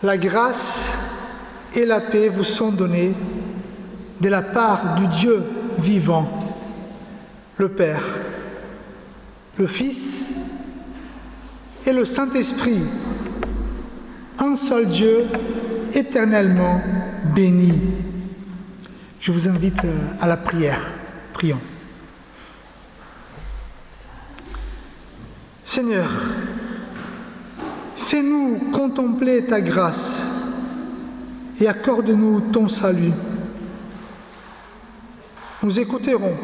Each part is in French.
La grâce et la paix vous sont données de la part du Dieu vivant, le Père, le Fils et le Saint-Esprit, un seul Dieu éternellement béni. Je vous invite à la prière. Prions. Seigneur, fais-nous contempler ta grâce et accorde-nous ton salut. Nous écouterons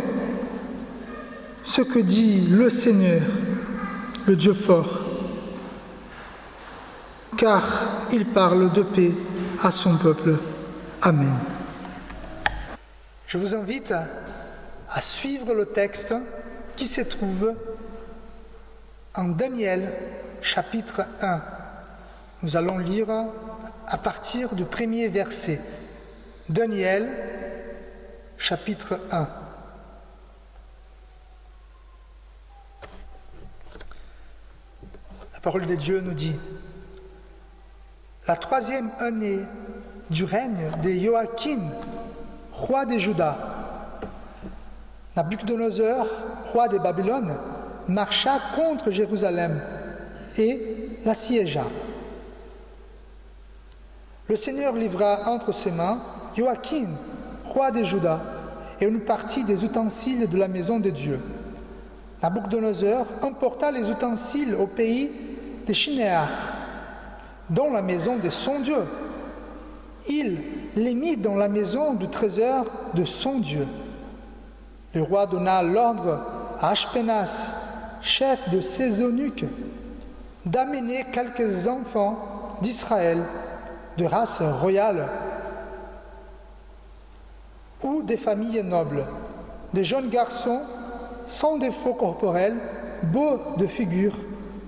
ce que dit le Seigneur, le Dieu fort, car il parle de paix à son peuple. Amen. Je vous invite à suivre le texte qui se trouve en Daniel, chapitre 1. Nous allons lire à partir du premier verset. Daniel, chapitre 1. La parole de Dieu nous dit: la 3e année du règne de Joachim, roi de Juda, Nabuchodonosor, roi de Babylone, marcha contre Jérusalem et l'assiégea. Le Seigneur livra entre ses mains Joachim, roi de Juda, et une partie des ustensiles de la maison de Dieu. Nabuchodonosor emporta les ustensiles au pays de Shinéar, dans la maison de son Dieu. Il les mit dans la maison du trésor de son Dieu. Le roi donna l'ordre à Ashpenaz, chef de ses eunuques, d'amener quelques enfants d'Israël de race royale ou des familles nobles, des jeunes garçons sans défaut corporel, beaux de figure,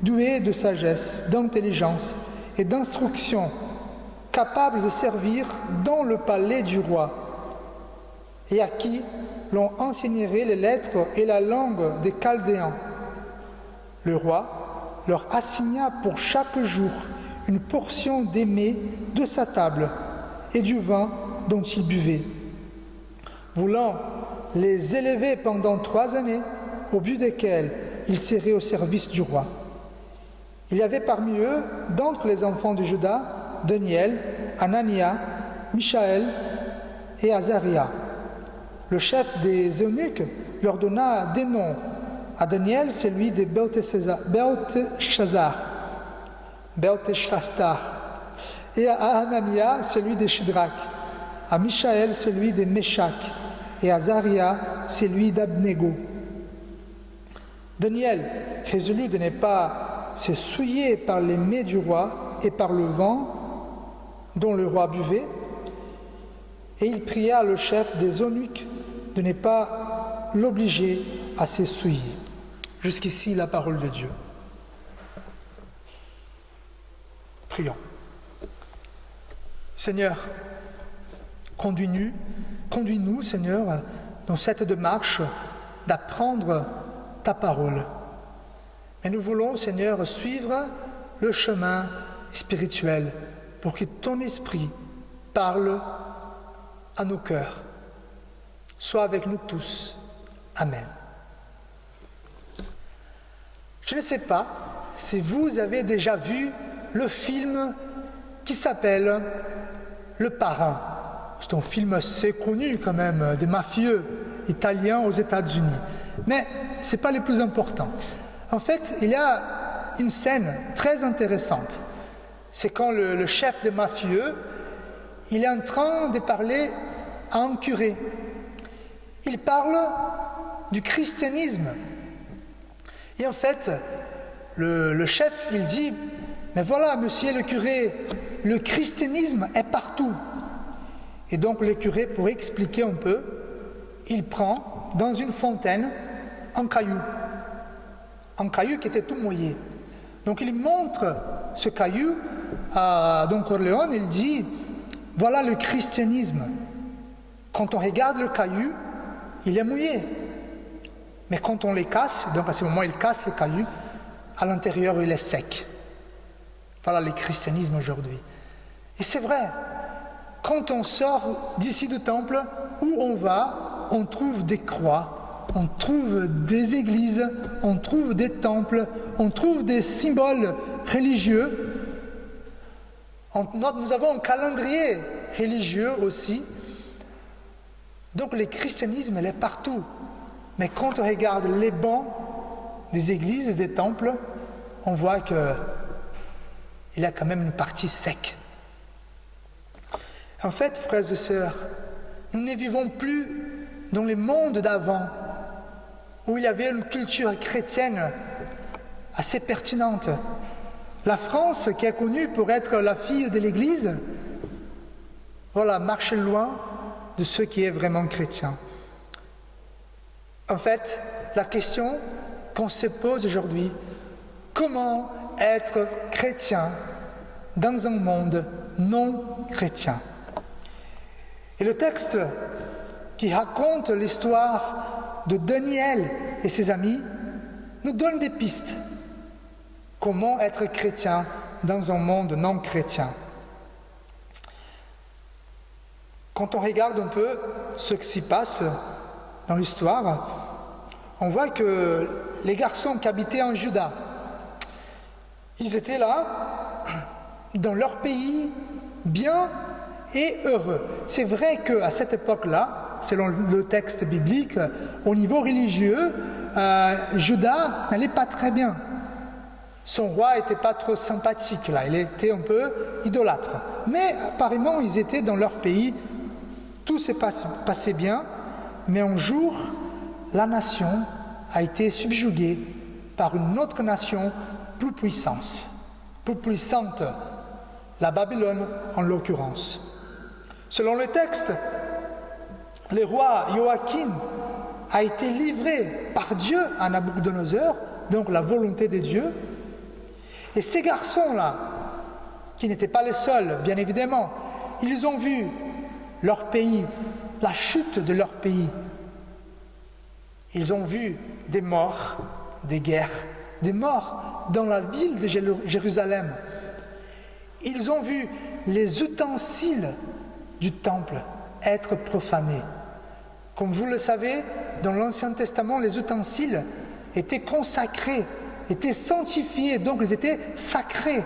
doués de sagesse, d'intelligence et d'instruction, capables de servir dans le palais du roi, et à qui l'on enseignerait les lettres et la langue des Chaldéens. Le roi leur assigna pour chaque jour une portion des mets de sa table et du vin dont ils buvaient, voulant les élever pendant 3 années, au but desquelles ils seraient au service du roi. Il y avait parmi eux, d'entre les enfants de Juda, Daniel, Anania, Michaël et Azaria. Le chef des eunuques leur donna des noms. À Daniel, celui de Belteshazzar, et à Anania, celui de Shadrach, à Michaël, celui de Meshach, et à Azaria, celui d'Abnego. Daniel résolut de ne pas se souiller par les mets du roi et par le vin dont le roi buvait, et il pria le chef des eunuques de ne pas l'obliger à se souiller. Jusqu'ici, la parole de Dieu. Prions. Seigneur, conduis-nous, Seigneur, dans cette démarche d'apprendre ta parole. Et nous voulons, Seigneur, suivre le chemin spirituel pour que ton esprit parle à nos cœurs. Sois avec nous tous. Amen. Je ne sais pas si vous avez déjà vu le film qui s'appelle Le Parrain. C'est un film assez connu quand même, des mafieux italiens aux États-Unis. Mais ce n'est pas le plus important. En fait, il y a une scène très intéressante. C'est quand le chef des mafieux, il est en train de parler à un curé. Il parle du christianisme. Et en fait, le chef, il dit: mais voilà, monsieur le curé, le christianisme est partout. Et donc le curé, pour expliquer un peu, il prend dans une fontaine un caillou qui était tout mouillé. Donc il montre ce caillou à Don Corleone, il dit: voilà le christianisme. Quand on regarde le caillou, il est mouillé. Mais quand on les casse, donc à ce moment il casse le caillou, à l'intérieur il est sec. Voilà le christianisme aujourd'hui. Et c'est vrai, quand on sort d'ici du temple, où on va, on trouve des croix, on trouve des églises, on trouve des temples, on trouve des symboles religieux. Nous avons un calendrier religieux aussi. Donc le christianisme, il est partout. Mais quand on regarde les bancs des églises et des temples, on voit qu'il y a quand même une partie sec. En fait, frères et sœurs, nous ne vivons plus dans le monde d'avant, où il y avait une culture chrétienne assez pertinente. La France, qui est connue pour être la fille de l'Église, voilà, marche loin de ce qui est vraiment chrétien. En fait, la question qu'on se pose aujourd'hui, comment être chrétien dans un monde non chrétien? Et le texte qui raconte l'histoire de Daniel et ses amis nous donne des pistes. Comment être chrétien dans un monde non chrétien? Quand on regarde un peu ce qui s'y passe dans l'histoire, on voit que les garçons qui habitaient en Juda, ils étaient là, dans leur pays, bien et heureux. C'est vrai qu'à cette époque-là, selon le texte biblique, au niveau religieux, Juda n'allait pas très bien. Son roi n'était pas trop sympathique, là, il était un peu idolâtre. Mais apparemment, ils étaient dans leur pays, tout s'est passé bien, mais un jour, la nation a été subjuguée par une autre nation plus puissante, la Babylone en l'occurrence. Selon le texte, le roi Joachim a été livré par Dieu à Nabuchodonosor, donc la volonté de Dieu. Et ces garçons-là, qui n'étaient pas les seuls, bien évidemment, ils ont vu leur pays, la chute de leur pays. Ils ont vu des morts, des guerres, des morts dans la ville de Jérusalem. Ils ont vu les ustensiles du temple être profanés. Comme vous le savez, dans l'Ancien Testament, les ustensiles étaient consacrés, étaient sanctifiés, donc ils étaient sacrés.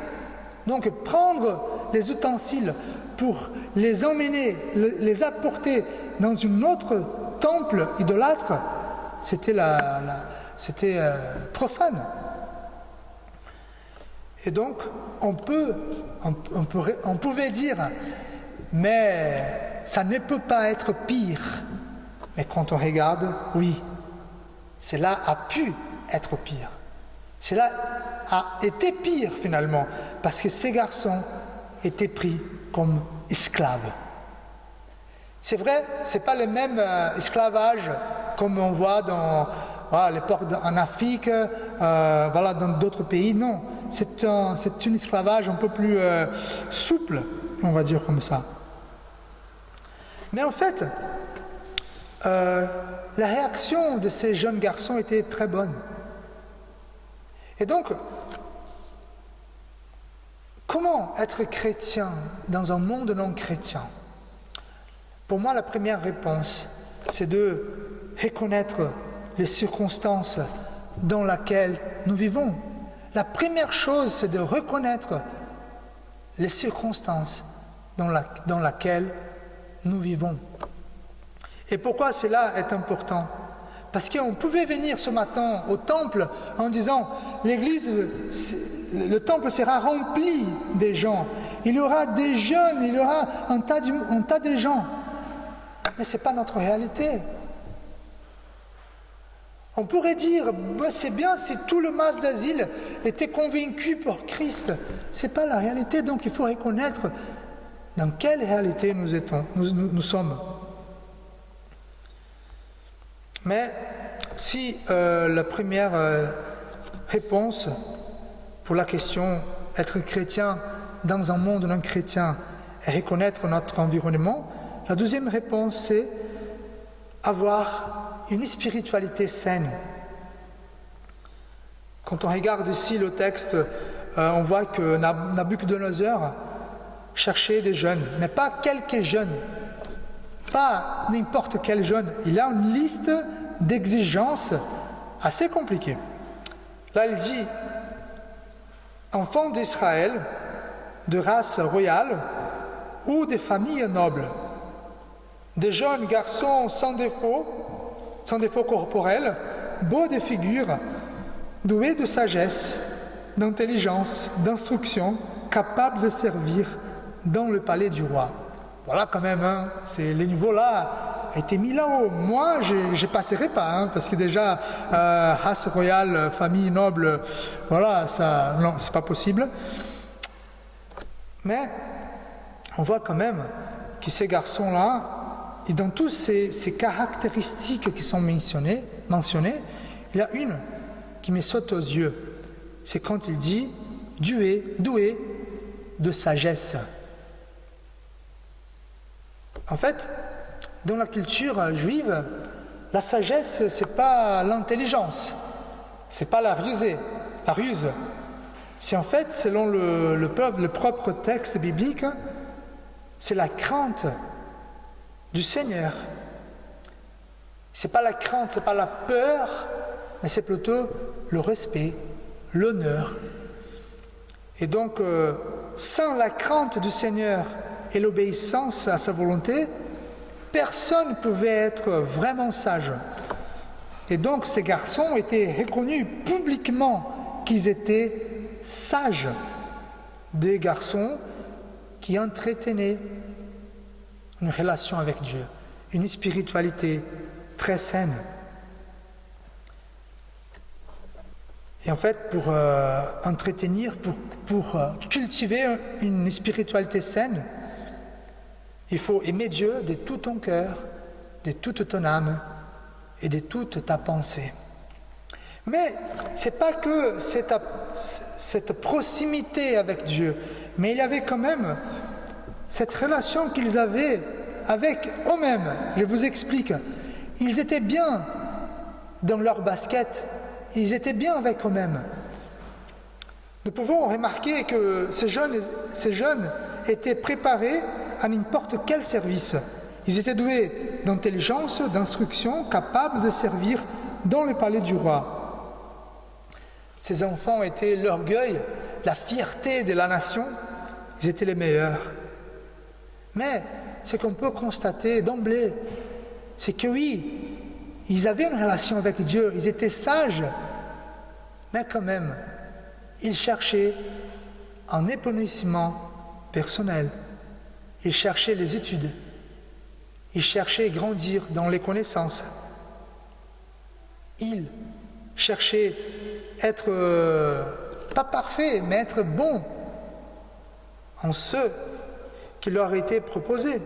Donc prendre les ustensiles pour les emmener, les apporter dans un autre temple idolâtre, c'était profane. Et donc, on pouvait dire, mais ça ne peut pas être pire. Mais quand on regarde, oui, cela a pu être pire. Cela a été pire finalement, parce que ces garçons étaient pris comme esclaves. C'est vrai, ce n'est pas le même esclavage comme on voit dans l'époque en Afrique, dans d'autres pays. Non, c'est un esclavage un peu plus souple, on va dire comme ça. Mais en fait, la réaction de ces jeunes garçons était très bonne. Et donc, comment être chrétien dans un monde non chrétien? Pour moi, la première réponse, c'est de reconnaître les circonstances dans lesquelles nous vivons. La première chose, c'est de reconnaître les circonstances dans lesquelles nous vivons. Et pourquoi cela est important? Parce qu'on pouvait venir ce matin au temple en disant l'église, le temple sera rempli des gens, il y aura des jeunes, il y aura un tas de gens. Mais ce n'est pas notre réalité. On pourrait dire, c'est bien si tout le mas d'asile était convaincu pour Christ. Ce n'est pas la réalité, donc il faut reconnaître dans quelle réalité nous sommes. Mais si la première réponse pour la question être chrétien dans un monde non chrétien est reconnaître notre environnement, la deuxième réponse c'est avoir une spiritualité saine. Quand on regarde ici le texte, on voit que Nabuchodonosor chercher des jeunes, mais pas quelques jeunes, pas n'importe quel jeune. Il a une liste d'exigences assez compliquée. Là, il dit enfants d'Israël, de race royale ou des familles nobles, des jeunes garçons sans défaut corporel, beaux de figure, doués de sagesse, d'intelligence, d'instruction, capables de servir dans le palais du roi. Voilà quand même, hein, c'est le niveau là a été mis là-haut. Moi, je ne passerai pas, hein, parce que déjà, race royale, famille noble, voilà, ça, non, c'est pas possible. Mais on voit quand même que ces garçons-là, et dans toutes ces caractéristiques qui sont mentionnées, il y a une qui me saute aux yeux. C'est quand il dit doué de sagesse. En fait, dans la culture juive, la sagesse, c'est pas l'intelligence, c'est pas la ruse. C'est en fait, selon le propre texte biblique, c'est la crainte du Seigneur. C'est pas la crainte, c'est pas la peur, mais c'est plutôt le respect, l'honneur. Et donc, sans la crainte du Seigneur et l'obéissance à sa volonté, personne ne pouvait être vraiment sage. Et donc, ces garçons étaient reconnus publiquement qu'ils étaient sages. Des garçons qui entretenaient une relation avec Dieu, une spiritualité très saine. Et en fait, pour entretenir, pour cultiver une spiritualité saine, il faut aimer Dieu de tout ton cœur, de toute ton âme et de toute ta pensée. Mais ce n'est pas que cette proximité avec Dieu, mais il y avait quand même cette relation qu'ils avaient avec eux-mêmes. Je vous explique. Ils étaient bien dans leur basket, ils étaient bien avec eux-mêmes. Nous pouvons remarquer que ces jeunes étaient préparés à n'importe quel service. Ils étaient doués d'intelligence, d'instruction, capables de servir dans le palais du roi. Ces enfants étaient l'orgueil, la fierté de la nation. Ils étaient les meilleurs. Mais ce qu'on peut constater d'emblée, c'est que oui, ils avaient une relation avec Dieu, ils étaient sages, mais quand même, ils cherchaient un épanouissement personnel. Ils cherchaient les études. Ils cherchaient grandir dans les connaissances. Ils cherchaient être, pas parfaits, mais être bons en ce qui leur était proposé.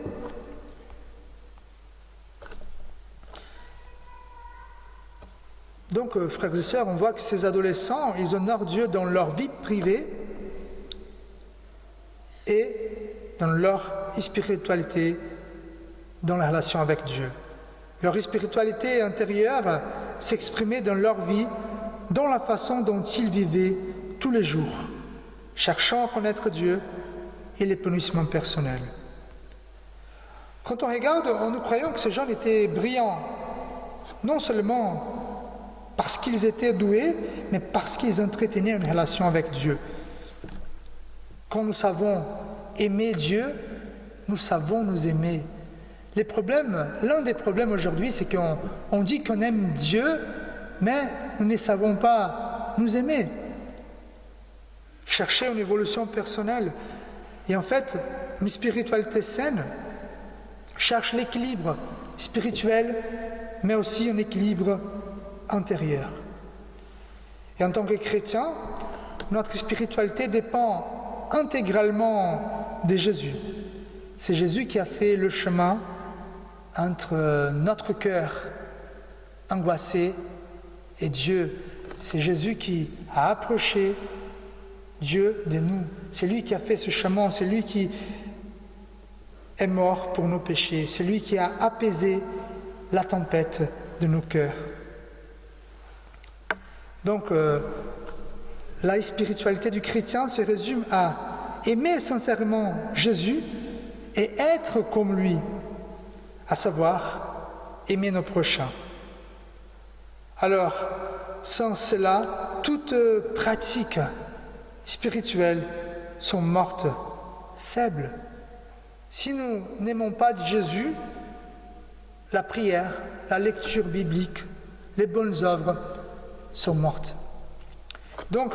Donc, frères et sœurs, on voit que ces adolescents, ils honorent Dieu dans leur vie privée et dans leur spiritualité, dans la relation avec Dieu. Leur spiritualité intérieure s'exprimait dans leur vie, dans la façon dont ils vivaient tous les jours, cherchant à connaître Dieu et l'épanouissement personnel. Quand on regarde, nous croyons que ces jeunes étaient brillants, non seulement parce qu'ils étaient doués, mais parce qu'ils entretenaient une relation avec Dieu. Quand nous savons aimer Dieu, nous savons nous aimer. L'un des problèmes aujourd'hui, c'est qu'on dit qu'on aime Dieu, mais nous ne savons pas nous aimer. Chercher une évolution personnelle. Et en fait, une spiritualité saine cherche l'équilibre spirituel, mais aussi un équilibre intérieur. Et en tant que chrétien, notre spiritualité dépend intégralement de Jésus. C'est Jésus qui a fait le chemin entre notre cœur angoissé et Dieu. C'est Jésus qui a approché Dieu de nous. C'est lui qui a fait ce chemin, c'est lui qui est mort pour nos péchés, c'est lui qui a apaisé la tempête de nos cœurs. Donc, la spiritualité du chrétien se résume à aimer sincèrement Jésus et être comme lui, à savoir aimer nos prochains. Alors, sans cela, toutes pratiques spirituelles sont mortes, faibles. Si nous n'aimons pas Jésus, la prière, la lecture biblique, les bonnes œuvres sont mortes. Donc,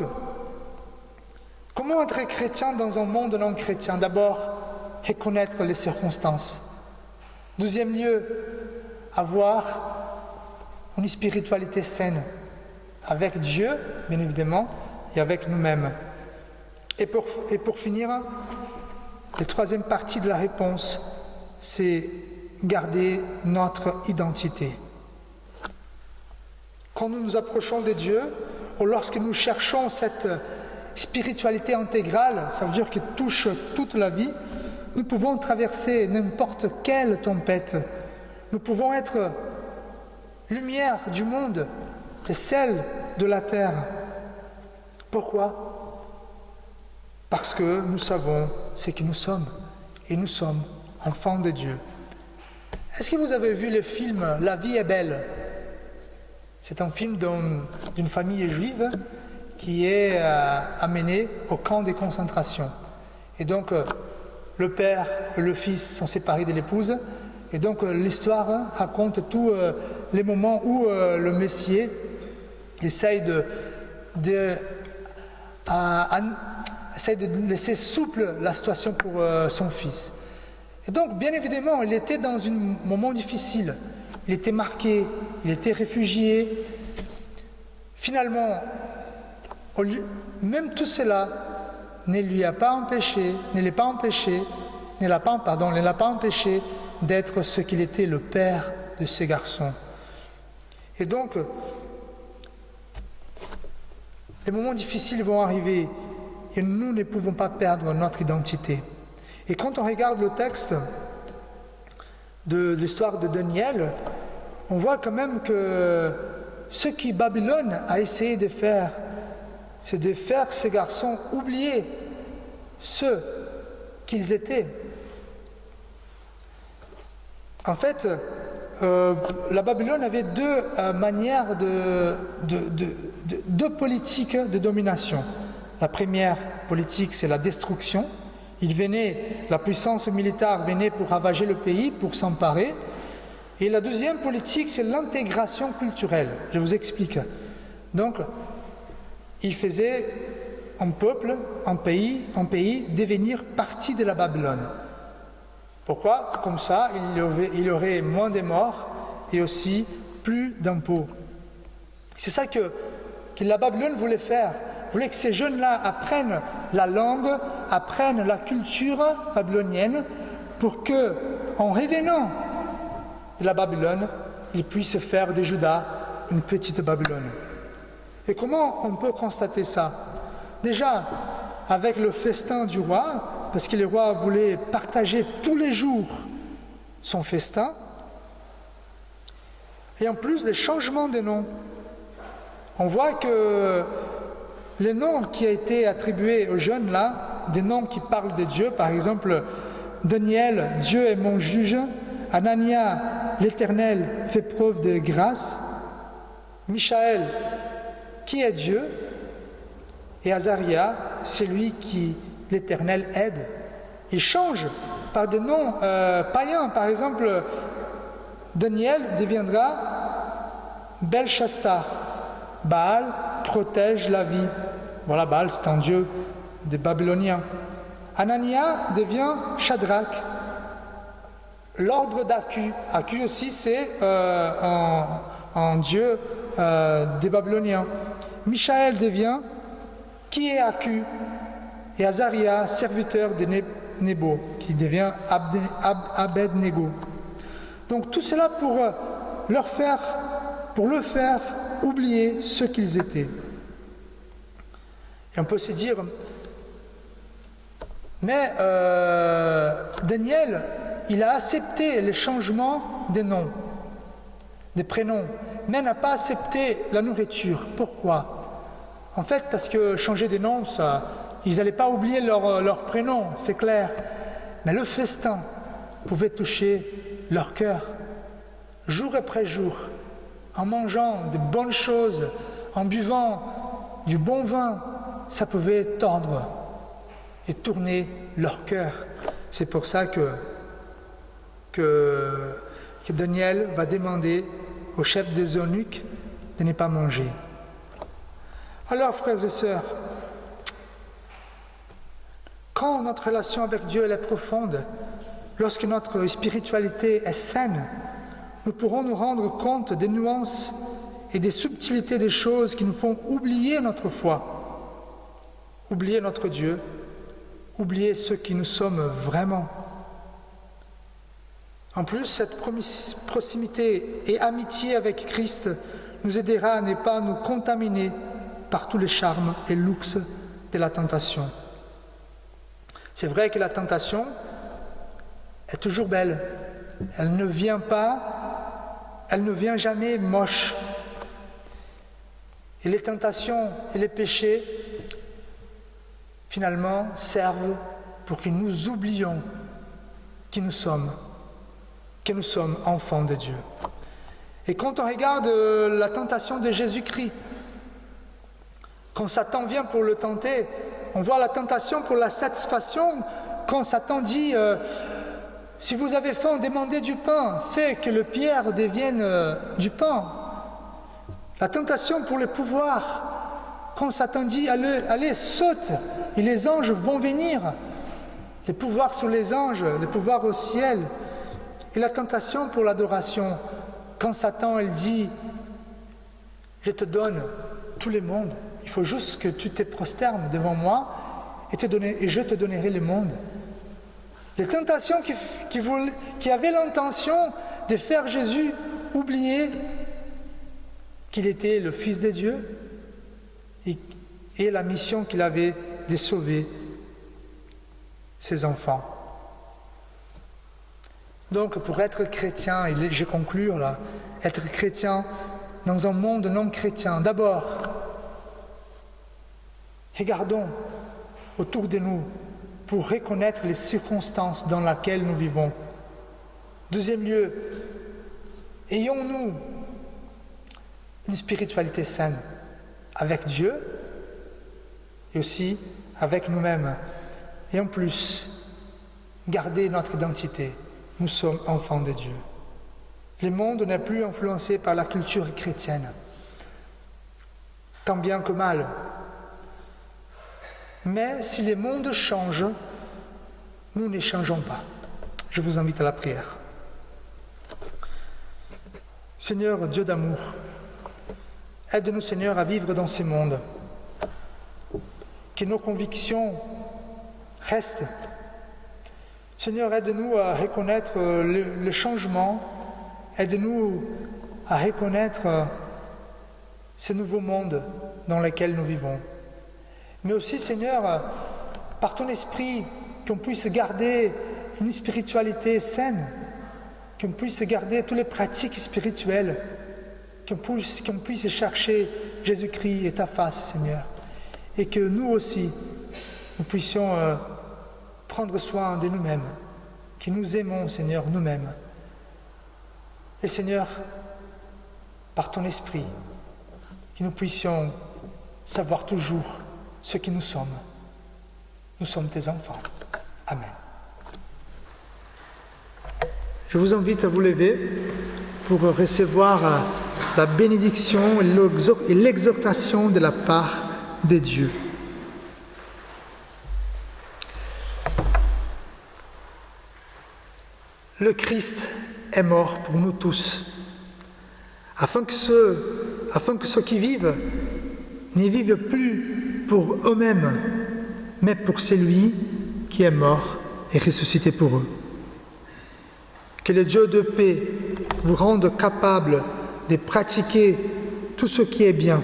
comment être chrétien dans un monde non chrétien? D'abord, reconnaître les circonstances. Deuxième lieu, avoir une spiritualité saine, avec Dieu, bien évidemment, et avec nous-mêmes. Et pour finir, la troisième partie de la réponse, c'est garder notre identité. Quand nous nous approchons de Dieu, ou lorsque nous cherchons cette spiritualité intégrale, ça veut dire qu'elle touche toute la vie, nous pouvons traverser n'importe quelle tempête. Nous pouvons être lumière du monde et sel de la terre. Pourquoi? Parce que nous savons ce que nous sommes, et nous sommes enfants de Dieu. Est-ce que vous avez vu le film « La vie est belle » ? C'est un film d'une famille juive qui est amenée au camp de concentration. Et donc, le père et le fils sont séparés de l'épouse. Et donc, l'histoire raconte tous les moments où le Messie essaye de laisser souple la situation pour son fils. Et donc, bien évidemment, il était dans un moment difficile. Il était marqué, il était réfugié. Finalement, même tout cela ne l'a pas empêché d'être ce qu'il était, le père de ces garçons. Et donc, les moments difficiles vont arriver et nous ne pouvons pas perdre notre identité. Et quand on regarde le texte de l'histoire de Daniel, on voit quand même que ce que Babylone a essayé de faire, c'est de faire ces garçons oublier ce qu'ils étaient. En fait, la Babylone avait deux manières deux politiques de domination. La première politique, c'est la destruction. La puissance militaire venait pour ravager le pays, pour s'emparer. Et la deuxième politique, c'est l'intégration culturelle. Je vous explique. Donc, il faisait un peuple, un pays devenir partie de la Babylone. Pourquoi? Comme ça, il y aurait moins de morts et aussi plus d'impôts. C'est ça que la Babylone voulait faire. Voulait que ces jeunes-là apprennent la langue, apprennent la culture babylonienne pour que, en revenant de la Babylone, ils puissent faire de Juda une petite Babylone. Et comment on peut constater ça? Déjà, avec le festin du roi, parce que le roi voulait partager tous les jours son festin, et en plus les changements des noms. On voit que les noms qui ont été attribués aux jeunes là, des noms qui parlent de Dieu, par exemple, Daniel, Dieu est mon juge, Anania, l'Éternel fait preuve de grâce, Michaël, qui est Dieu, et Azaria, c'est lui qui l'Éternel aide. Ils changent par des noms païens, par exemple, Daniel deviendra Belchastar, Baal protège la vie. Voilà, Baal, c'est un dieu des Babyloniens. Anania devient Shadrach, l'ordre d'Aku. Aku aussi, c'est un dieu des Babyloniens. Michaël devient qui est Aku, et Azaria, serviteur de Nebo, qui devient Abed-Nego. Donc tout cela pour le faire oublier ce qu'ils étaient. Et on peut se dire, mais Daniel, il a accepté les changements des noms, des prénoms, mais n'a pas accepté la nourriture. Pourquoi? En fait, parce que changer des noms, ça, Ils n'allaient pas oublier leur prénom, c'est clair. Mais le festin pouvait toucher leur cœur. Jour après jour, en mangeant de bonnes choses, en buvant du bon vin, ça pouvait tordre et tourner leur cœur. C'est pour ça que Daniel va demander au chef des eunuques de ne pas manger. Alors, frères et sœurs, quand notre relation avec Dieu elle est profonde, lorsque notre spiritualité est saine, nous pourrons nous rendre compte des nuances et des subtilités des choses qui nous font oublier notre foi, oublier notre Dieu, oublier ce qui nous sommes vraiment. En plus, cette proximité et amitié avec Christ nous aidera à ne pas nous contaminer par tous les charmes et luxes de la tentation. C'est vrai que la tentation est toujours belle. Elle ne vient jamais moche. Et les tentations et les péchés, finalement, servent pour que nous oublions qui nous sommes, que nous sommes enfants de Dieu. Et quand on regarde la tentation de Jésus-Christ, quand Satan vient pour le tenter, on voit la tentation pour la satisfaction. Quand Satan dit si vous avez faim, demandez du pain, faites que le pierre devienne du pain. La tentation pour le pouvoir, quand Satan dit allez, saute, et les anges vont venir. Les pouvoirs sur les anges, les pouvoirs au ciel. Et la tentation pour l'adoration, quand Satan il dit je te donne tout le monde, il faut juste que tu te prosternes devant moi et je te donnerai le monde. Les tentations qui avaient l'intention de faire Jésus oublier qu'il était le Fils de Dieu et la mission qu'il avait de sauver ses enfants. Donc pour être chrétien, et je conclue là, être chrétien dans un monde non chrétien, d'abord, regardons autour de nous pour reconnaître les circonstances dans lesquelles nous vivons. Deuxième lieu, ayons-nous une spiritualité saine avec Dieu et aussi avec nous-mêmes. Et en plus, garder notre identité. Nous sommes enfants de Dieu. Le monde n'est plus influencé par la culture chrétienne, tant bien que mal. Mais si le monde change, nous ne changeons pas. Je vous invite à la prière. Seigneur, Dieu d'amour, aide-nous, Seigneur, à vivre dans ce monde. Que nos convictions restent. Seigneur, aide-nous à reconnaître le changement. Aide-nous à reconnaître ce nouveau monde dans lequel nous vivons. Mais aussi, Seigneur, par ton esprit, qu'on puisse garder une spiritualité saine, qu'on puisse garder toutes les pratiques spirituelles, qu'on puisse chercher Jésus-Christ et ta face, Seigneur. Et que nous aussi, nous puissions prendre soin de nous-mêmes, que nous aimons, Seigneur, nous-mêmes. Et Seigneur, par ton esprit, que nous puissions savoir toujours ce que nous sommes. Nous sommes tes enfants. Amen. Je vous invite à vous lever pour recevoir la bénédiction et l'exhortation de la part de Dieu. Le Christ est mort pour nous tous, afin que ceux qui vivent ne vivent plus pour eux-mêmes, mais pour celui qui est mort et ressuscité pour eux. Que le Dieu de paix vous rende capable de pratiquer tout ce qui est bien,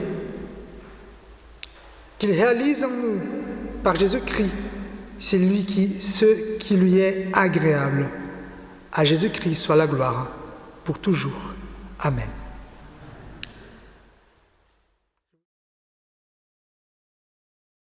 qu'il réalise en nous, par Jésus-Christ, ce qui lui est agréable. À Jésus-Christ soit la gloire, pour toujours. Amen.